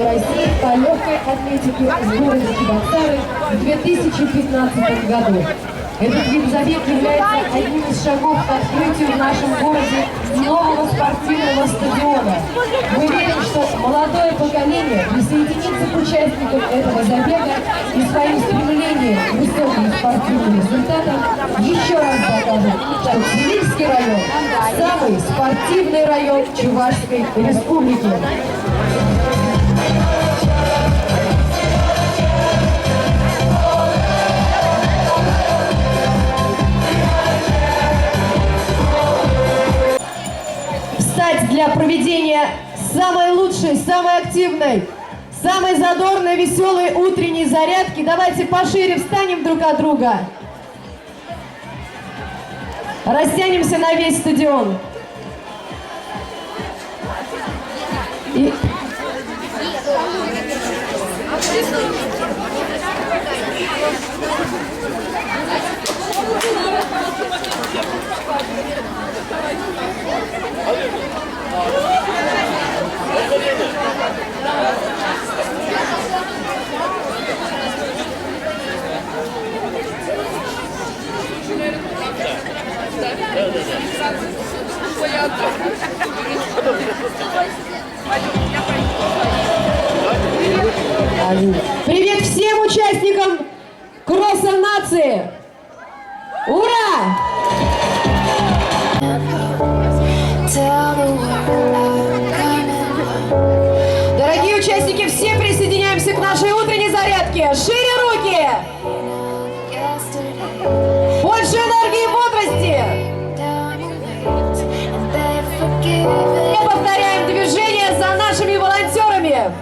России по легкой атлетике в городе Чебоксары в 2015 году. Этот вид забега является одним из шагов к открытию в нашем городе нового спортивного стадиона. Мы верим, что молодое поколение присоединится к участникам этого забега и своим стремлением к высоким спортивным результатам еще раз докажет, что Цивильский район – самый спортивный район Чувашской Республики. Для проведения самой лучшей, самой активной, самой задорной, веселой утренней зарядки. Давайте пошире встанем друг от друга. Растянемся на весь стадион. Привет всем участникам кросса нации! Ура! Дорогие участники, все присоединяемся к нашей утренней зарядке. Шире руки! Больше энергии и бодрости! И повторяем движение за нашими волонтерами.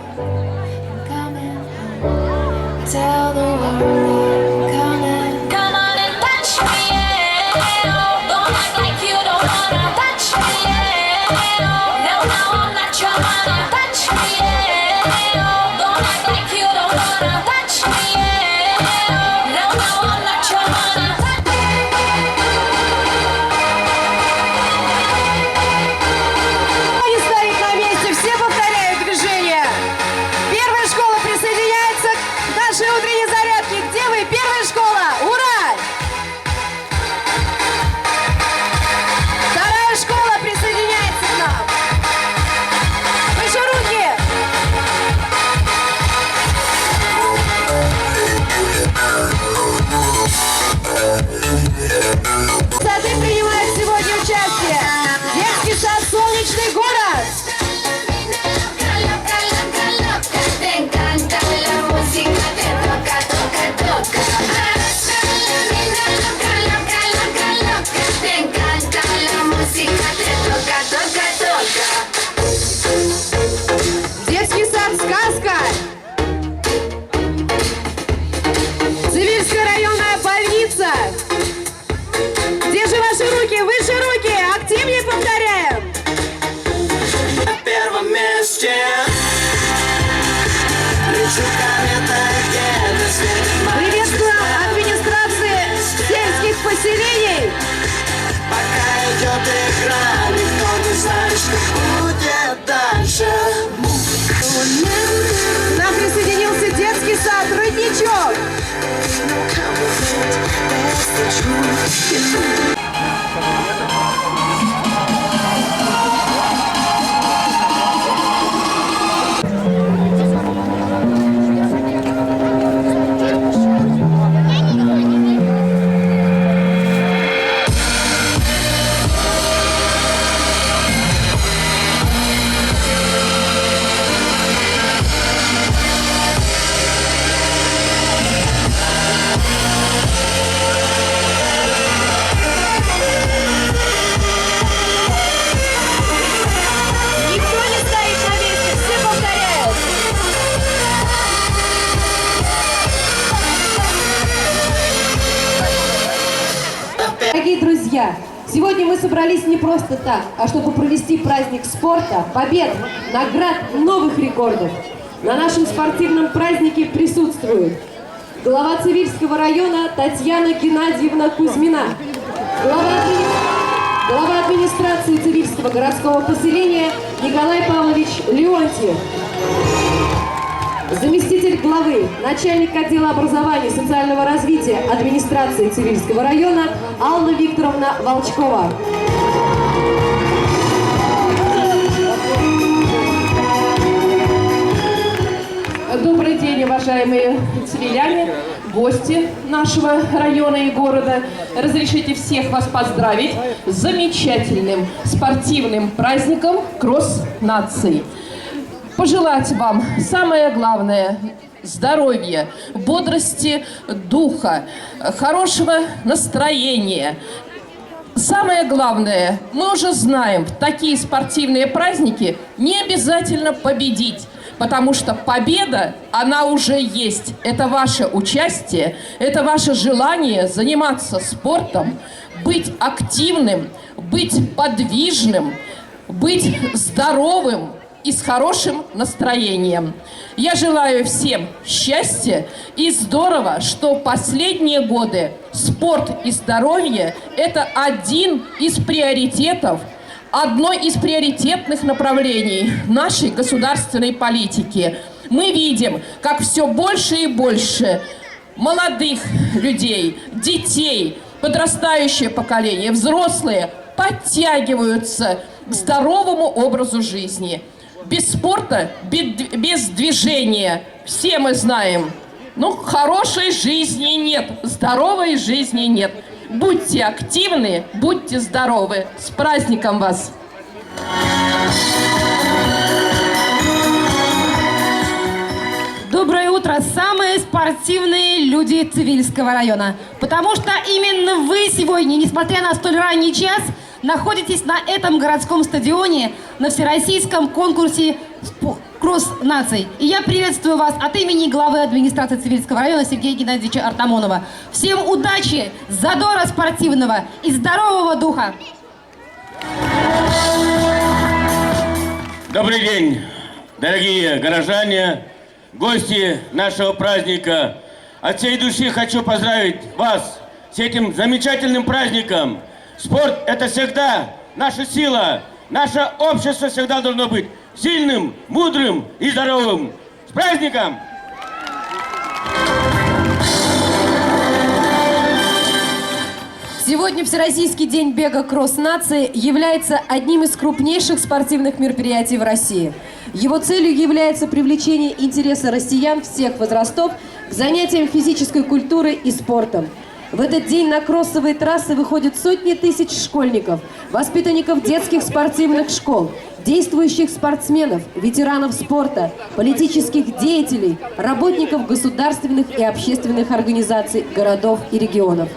Приветствую администрации сельских поселений. Пока идет игра, никто не знает, что будет дальше. К нам присоединился детский сад «Родничок». Дорогие друзья, сегодня мы собрались не просто так, а чтобы провести праздник спорта, побед, наград, новых рекордов. На нашем спортивном празднике присутствует глава Цивильского района Татьяна Геннадьевна Кузьмина, глава администрации Цивильского городского поселения Николай Павлович Леонтьев, заместитель главы, начальник отдела образования и социального развития администрации Цивильского района Алла Викторовна Волчкова. Добрый день, уважаемые цивиляне, гости нашего района и города. Разрешите всех вас поздравить с замечательным спортивным праздником Кросс наций. Пожелать вам самое главное – здоровья, бодрости духа, хорошего настроения. Самое главное, мы уже знаем, в такие спортивные праздники не обязательно победить. Потому что победа, она уже есть. Это ваше участие, это ваше желание заниматься спортом, быть активным, быть подвижным, быть здоровым и с хорошим настроением. Я желаю всем счастья и здорово, что последние годы спорт и здоровье – это один из приоритетов, одно из приоритетных направлений нашей государственной политики. Мы видим, как все больше и больше молодых людей, детей, подрастающее поколение, взрослые подтягиваются к здоровому образу жизни. Без спорта, без движения, все мы знаем, хорошей жизни нет, здоровой жизни нет. Будьте активны, будьте здоровы. С праздником вас! Доброе утро, самые спортивные люди Цивильского района. Потому что именно вы сегодня, несмотря на столь ранний час, находитесь на этом городском стадионе на всероссийском конкурсе «Кросс наций». И я приветствую вас от имени главы администрации Цивильского района Сергея Геннадьевича Артамонова. Всем удачи, задора спортивного и здорового духа! Добрый день, дорогие горожане, гости нашего праздника. От всей души хочу поздравить вас с этим замечательным праздником. Спорт – это всегда наша сила. Наше общество всегда должно быть сильным, мудрым и здоровым. С праздником! Сегодня Всероссийский день бега «Кросс нации» является одним из крупнейших спортивных мероприятий в России. Его целью является привлечение интереса россиян всех возрастов к занятиям физической культурой и спортом. В этот день на кроссовые трассы выходят сотни тысяч школьников, воспитанников детских спортивных школ, действующих спортсменов, ветеранов спорта, политических деятелей, работников государственных и общественных организаций городов и регионов.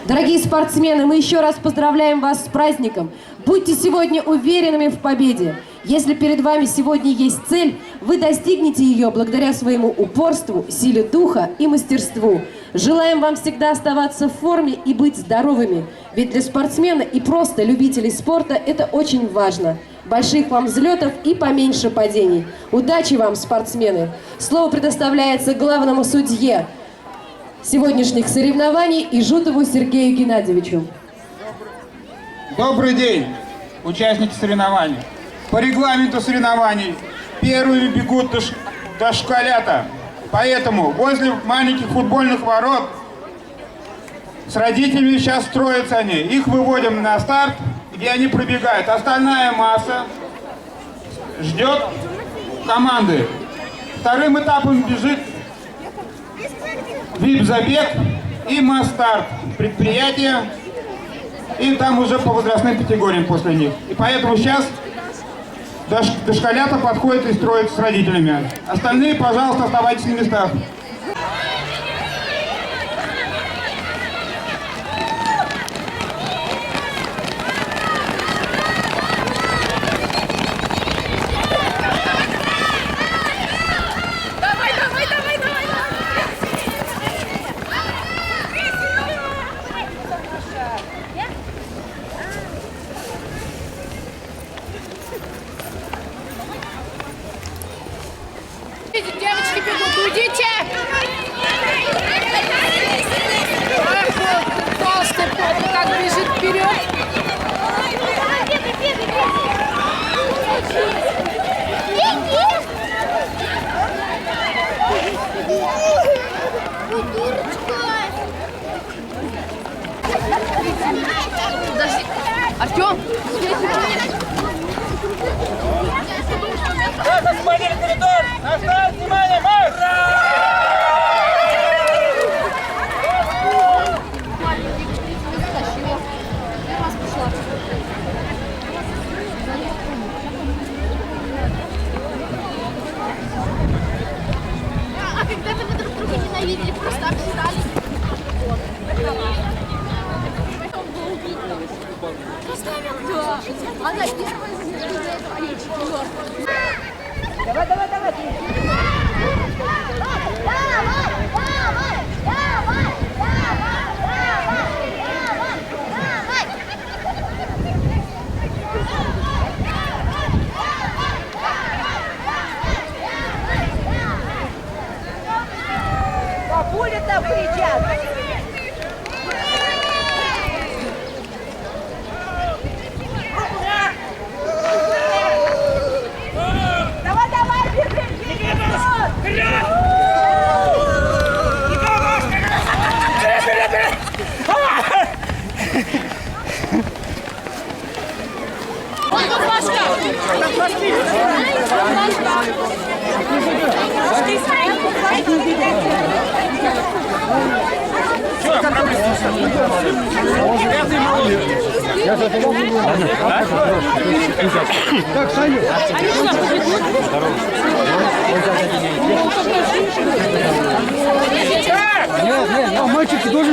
Дорогие спортсмены, мы еще раз поздравляем вас с праздником. Будьте сегодня уверенными в победе. Если перед вами сегодня есть цель, вы достигнете ее благодаря своему упорству, силе духа и мастерству. Желаем вам всегда оставаться в форме и быть здоровыми. Ведь для спортсмена и просто любителей спорта это очень важно. Больших вам взлетов и поменьше падений. Удачи вам, спортсмены! Слово предоставляется главному судье сегодняшних соревнований Ижутову Сергею Геннадьевичу. Добрый день, участники соревнований. По регламенту соревнований первыми бегут дошколята. Поэтому возле маленьких футбольных ворот с родителями сейчас строятся они. Их выводим на старт, где они пробегают. Остальная масса ждет команды. Вторым этапом бежит вип-забег и масс-старт предприятия. И там уже по возрастным категориям после них. И поэтому сейчас дошколята подходят и строятся с родителями. Остальные, пожалуйста, оставайтесь на местах. Девочки бегут, уйдите! Артем? Освободили коридор! На старт, внимание, марш! А когда-то мы друг друга ненавидели, просто обсирали. Да. Она первая из этого, а я четвертая. Давай, давай, давай. Бабуля там кричат. Давай, давай, бежим!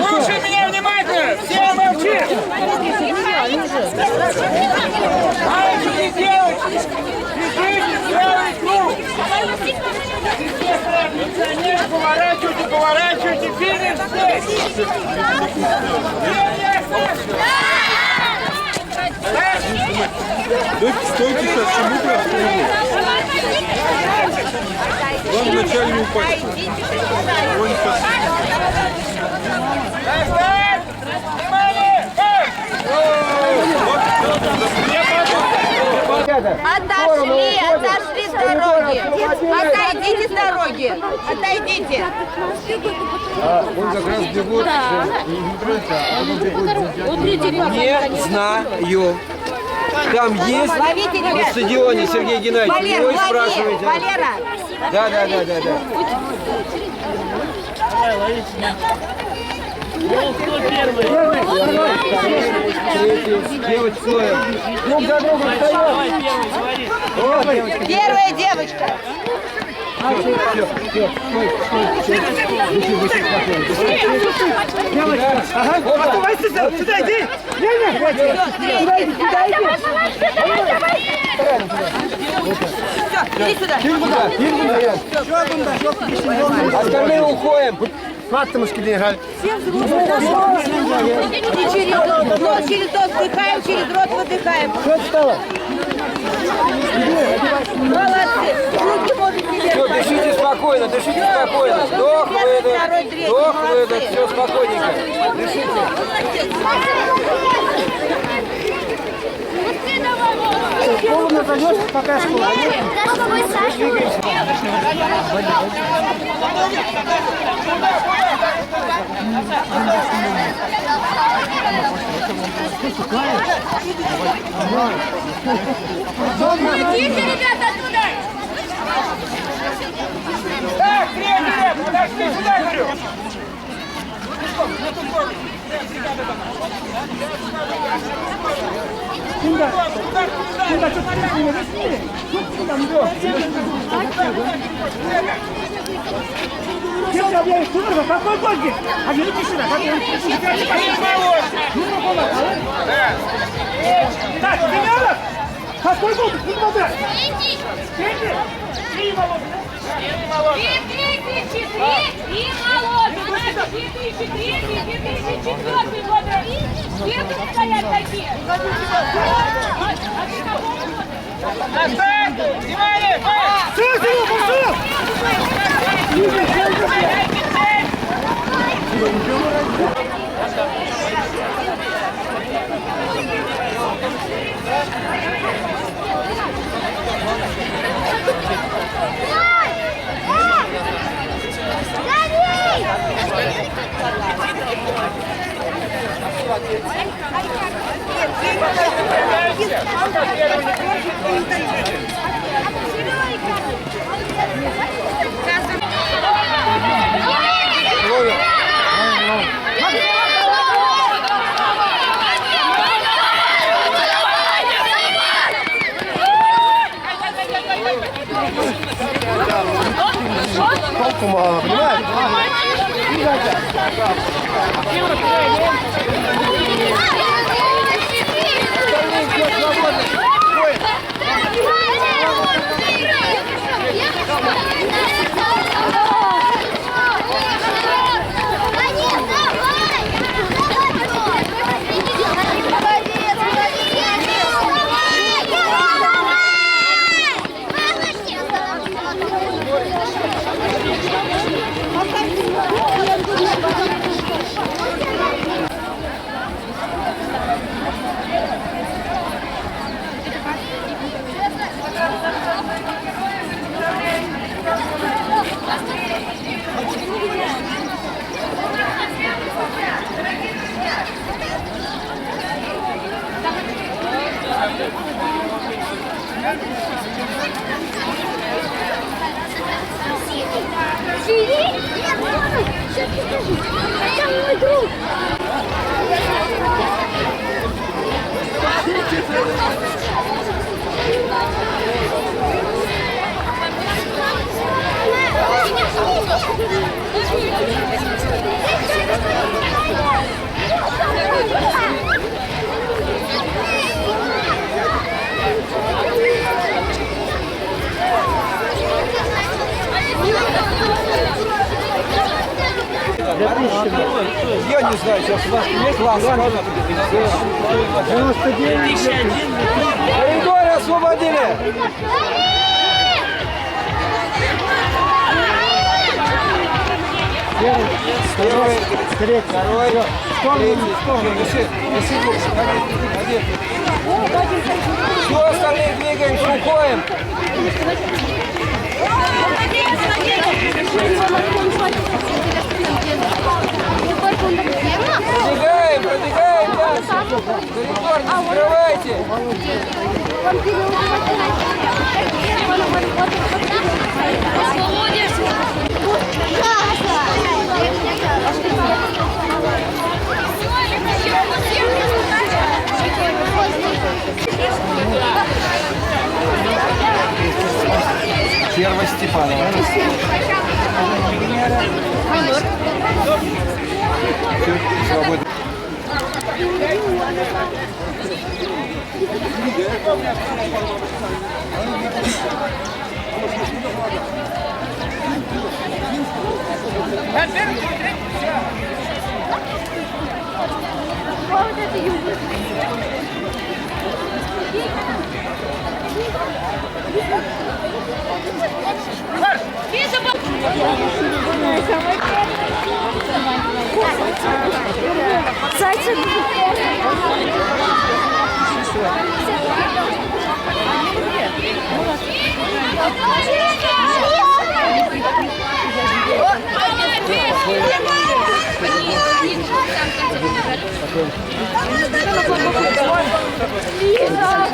Слушай меня внимательно! Все молчи! Мальчики, девочки! Бежите, сделай круг! Пенсионер, поворачивайте, поворачивайте, финиш здесь! Стойте сейчас, чему происходит? Вам вначале не упасть. Отошли с дороги. Отойдите с дороги. Отойдите. Он как раз бегут. Не знаю. Там есть на стадионе Сергей Геннадьевич. Его и спрашиваете. Валера. Да. Третий. Девочка Слоя. Друг за другом стоят. Первая девочка. Сюда иди! Иди сюда. Остальные уходим. Нос через нос вдыхаем, через рот выдыхаем. Молодцы. Руки можете Все, дышите спокойно, дышите спокойно. Вдох, выдох, все спокойненько. Дышите. Школу назовешь, пока школа. Уйдите, ребята, оттуда! Так, тренеры, подошли сюда, говорю! Какой гольник? А видите сюда, так, Демьянов! Какой гол? Не побрать! Три Володя! И молодцы, 2003, 2004 года. Где тут стоят такие? Оставь! Внимание! Давай! Помогала, понимаешь? Это мой друг. Я не знаю, сейчас у вас есть класс. 99. Коридор освободили. Первый, второй, третий. Один. Все остальные двигаемся, уходим. Пробегаем дальше. Коридор не закрывайте. Первая Степанова. Свободно.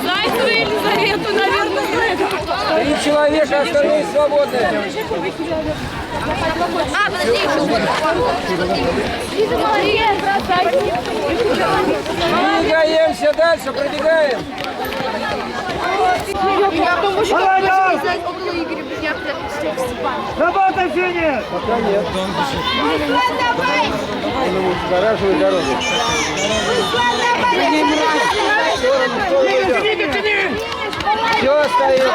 Зайцева Елизавету, наверное, знает. 3 человека, остальные свободные. А, подожди, еще молодец, бросай. Двигаемся дальше, пробегаем. Я думаю, что около Игоря Близняк. Работай, Феня! Пока нет. Загораживай дорогу. Все, стоит.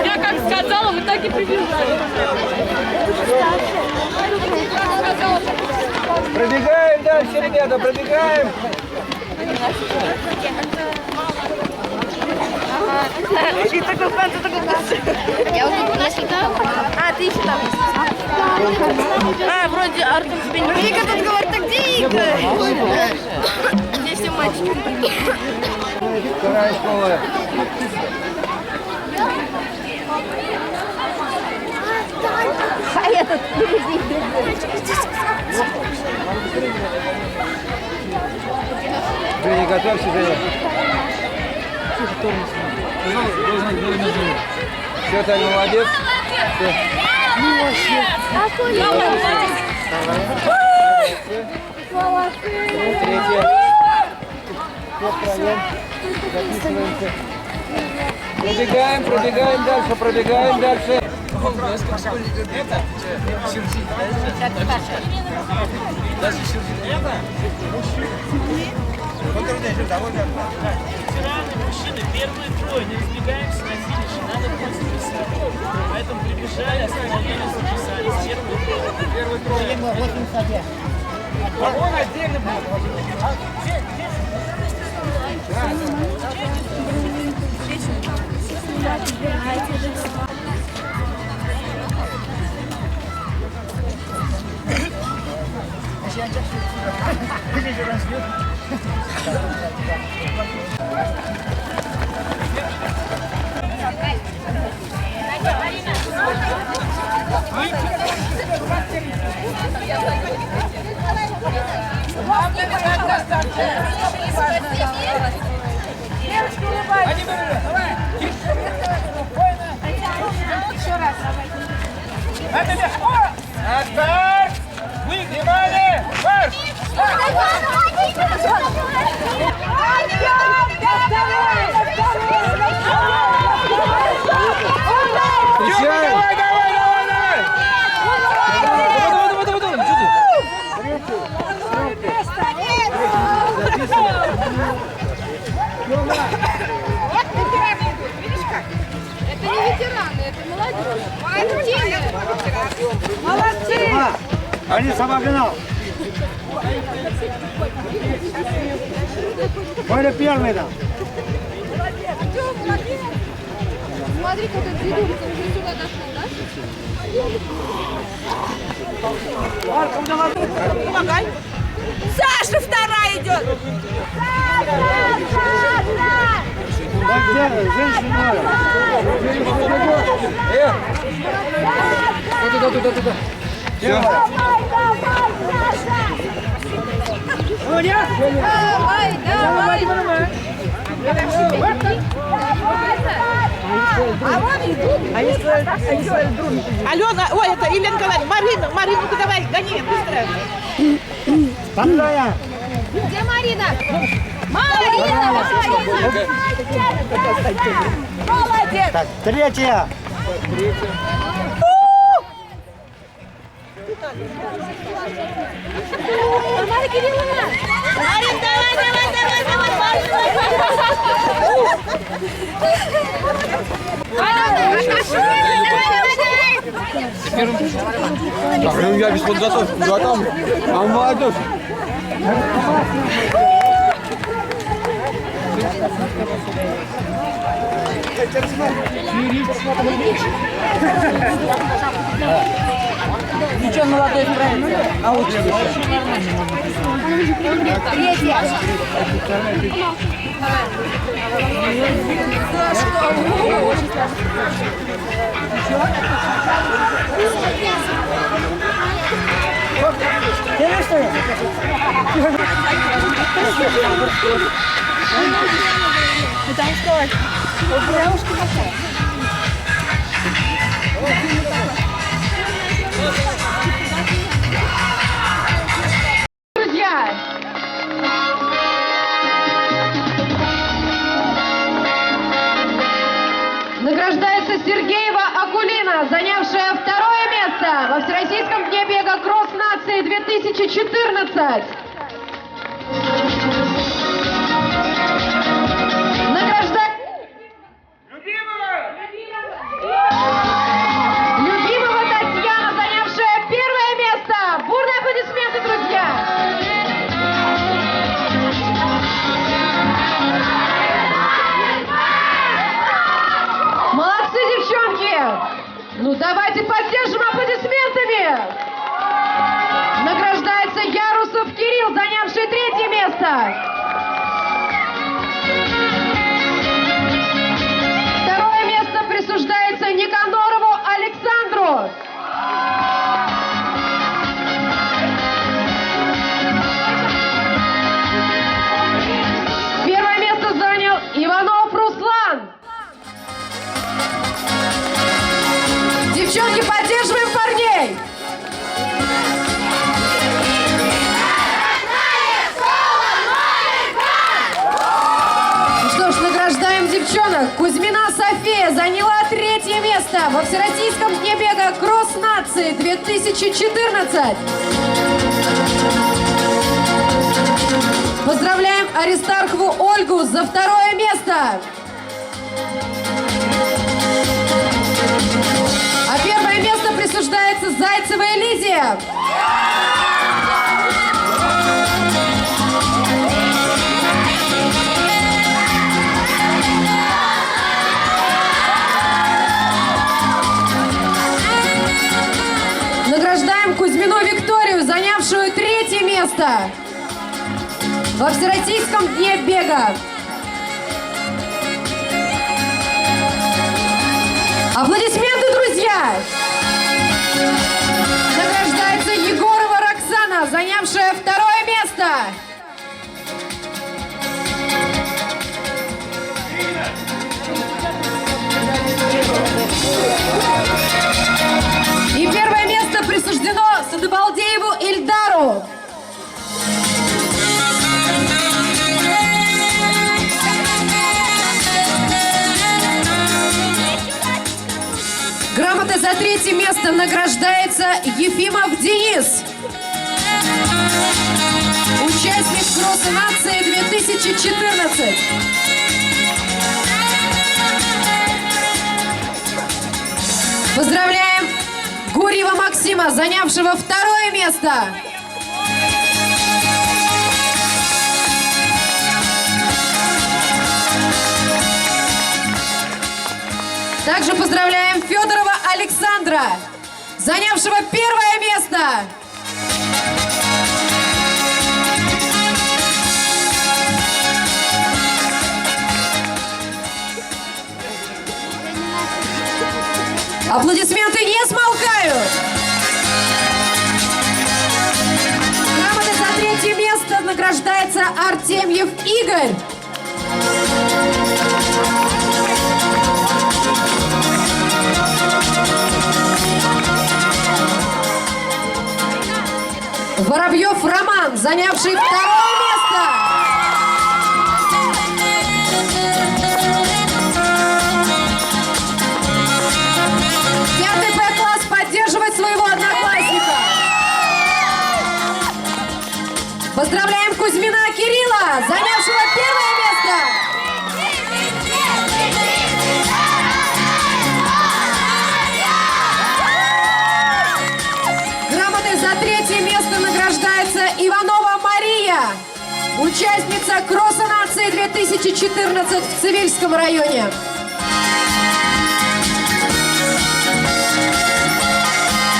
Я как сказала, вы так и прибежали. Пробегаем дальше, ребята, пробегаем. И такой фан, такой фан. Я вот тут несколько. А, ты еще там. А, вроде Артур тебе не... Вика тут говорит, так где Игорь? Здесь все мальчики. Вторая школа. А этот... Приготовься, Женя. Все, Таня, молодец. Все. Третье. Записываемся. Пробегаем дальше. Мужчины, первые трое, не разбегаемся на финише, надо пользоваться собой. Поэтому прибежали, остановились, записались. Первый трое. Вагон отдельно это легко! На старт! Внимание! Марш! Давай! Это не ветераны, это молодежь. Молодцы! Они самогнал. Были первые там. Смотри, как это дедушка уже сюда дошел, да? Помогай. Саша вторая идет! Женщина. Туда. Все. А вот идут. Они стоят друг. Алена, ой, это Елена Николаевна, Марину, давай, гони, быстро. Вторая. Где Марина? Марина! Молодец! Так, третья. Тамара Кирилловна! Марин, Так, я без подготовки. Готов. А молодежь. Ничего, молодой справится. Научится. третья. Друзья! Награждается Сергеева Акулина, занявшая второе место во Всероссийском дне бега Кросс Нации 2014. Любимого Татьяна, занявшая первое место. Бурные аплодисменты, друзья! Молодцы, девчонки! Ну давайте поддержим аплодисментами! Награждается Ярусов Кирилл, занявший третье место. Второе место присуждается Никанорову Александру. место Кузьмина София заняла 3-е место во Всероссийском дне бега «Кросс нации 2014». Поздравляем Аристархову Ольгу за 2-е место. А 1-е место присуждается Зайцевой Лизе. Награждаем Кузьмину Викторию, занявшую 3-е место во Всероссийском дне бега. Аплодисменты, друзья! Награждается Егорова Роксана, занявшая 2-е место. И 1-е место присуждено Садыбалдееву Ильдару. Грамотой за 3-е место награждается Ефимов Денис, участник «Кросса нации 2014». Поздравляем Гурьева Максима, занявшего 2-е место. Также поздравляем Федорова Александра, занявшего 1-е место. Аплодисменты не смолкают. Грамотой за 3-е место награждается Артемьев Игорь. Воробьев Роман, занявший 2-е место. Пятый Б-класс поддерживает своего одноклассника. Поздравляем Кузьмина Кирилла, занявшего 1-е место. Грамотой за 3-е место награждается Иванова Мария, участница «Кросса нации 2014» в Цивильском районе.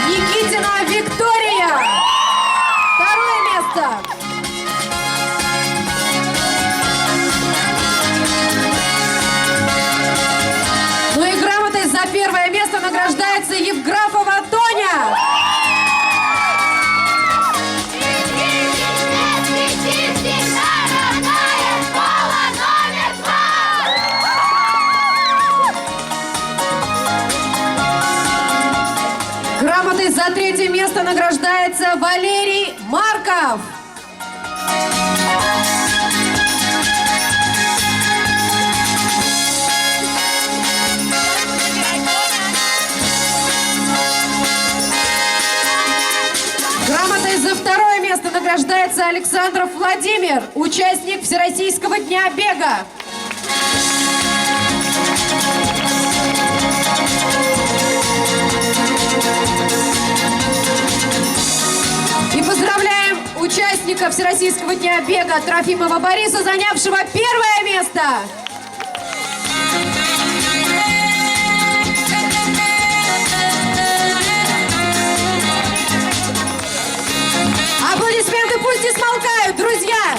Никитина Виктория, 2-е место. Ну и грамотой за 1-е место награждается Евграфова Тоня. Грамотой за 3-е место награждается Валерий Марков. Грамотой за 2-е место награждается Александров Владимир, участник Всероссийского дня бега. И поздравляем участника Всероссийского дня бега Трофимова Бориса, занявшего 1-е место. Аплодисменты пусть не смолкают, друзья!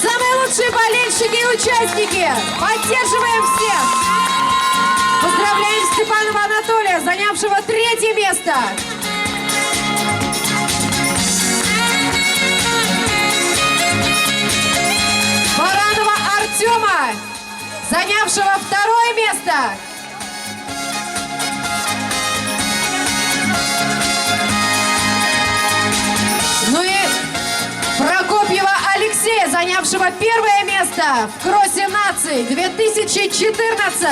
Самые лучшие болельщики и участники! Поддерживаем всех! Поздравляем Степанова Анатолия, занявшего 3-е место! Баранова Артема, занявшего 2-е место! Ну и Прокопьева Алексея, занявшего первое место в кроссе наций 2014.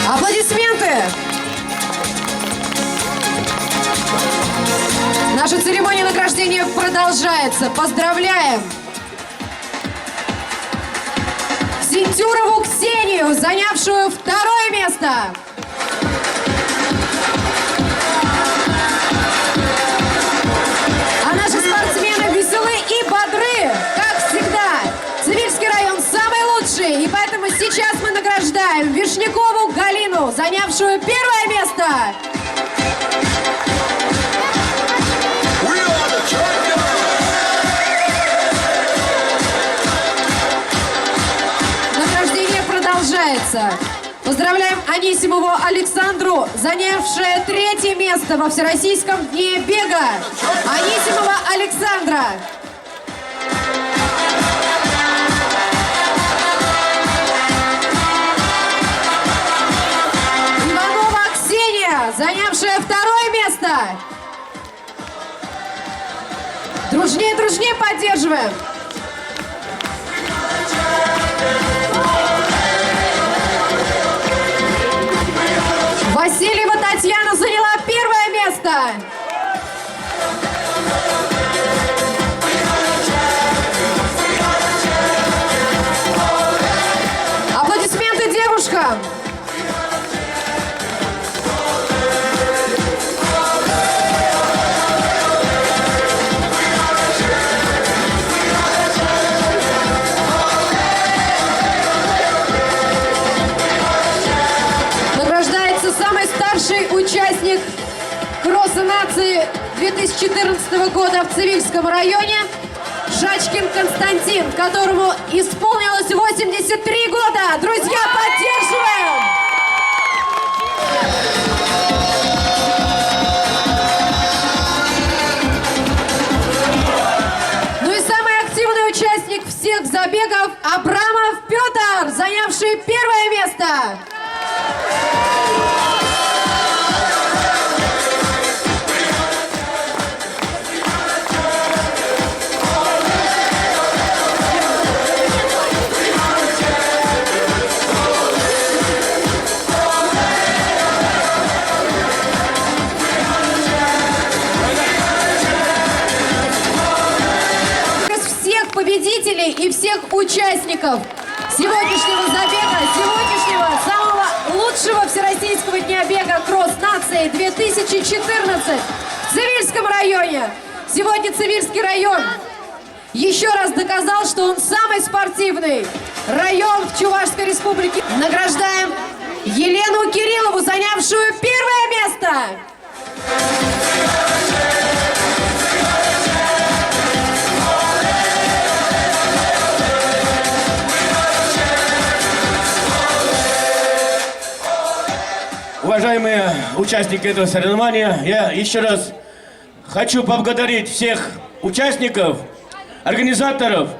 Аплодисменты! Наша церемония награждения продолжается. Поздравляем! Синтюрову Ксению, занявшую второе место. А наши спортсмены веселы и бодры, как всегда. Цивильский район самый лучший, и поэтому сейчас мы награждаем Вишнякову Галину, занявшую первое место. Награждение продолжается. Поздравляем Анисимову Александру, занявшая третье место во Всероссийском дне бега. Анисимова Александра. Иванова Ксения, занявшая второе место. Дружнее, дружнее поддерживаем. Васильева Татьяна заняла первое место. Аплодисменты девушкам. Самый старший участник кросса нации 2014 года в Цивильском районе Шачкин Константин, которому исполнилось 83 года. Друзья, поддерживаем! Ну и самый активный участник всех забегов Абрамов Петр, занявший первое место. Победителей и всех участников сегодняшнего забега, сегодняшнего самого лучшего всероссийского дня бега «Кросс нации» 2014 в Цивильском районе. Сегодня Цивильский район еще раз доказал, что он самый спортивный район в Чувашской республике. Награждаем Елену Кириллову, занявшую первое место. Уважаемые участники этого соревнования, я еще раз хочу поблагодарить всех участников, организаторов